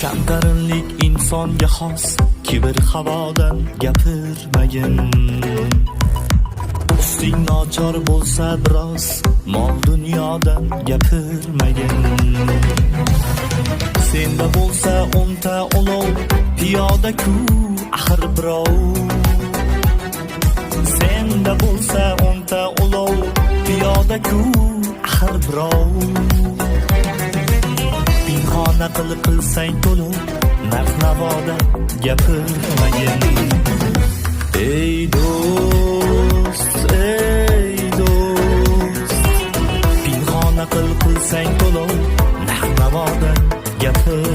Kamtarinlik insonga xos, kibr havodan gapirmagin. Usting nochor bo'lsa biroz, mol dunyodan gapirmagin. Senda bo'lsa 10 ta olov, piyoda-ku axir birov. Senda bo'lsa 10 ta olov, piyoda-ku axir birov. Pinhona qilsang to'lov, narx-navoda gapirmagin. Ey do'st, ey do'st, pinhona qilsang to'lov, narx-navoda gapir.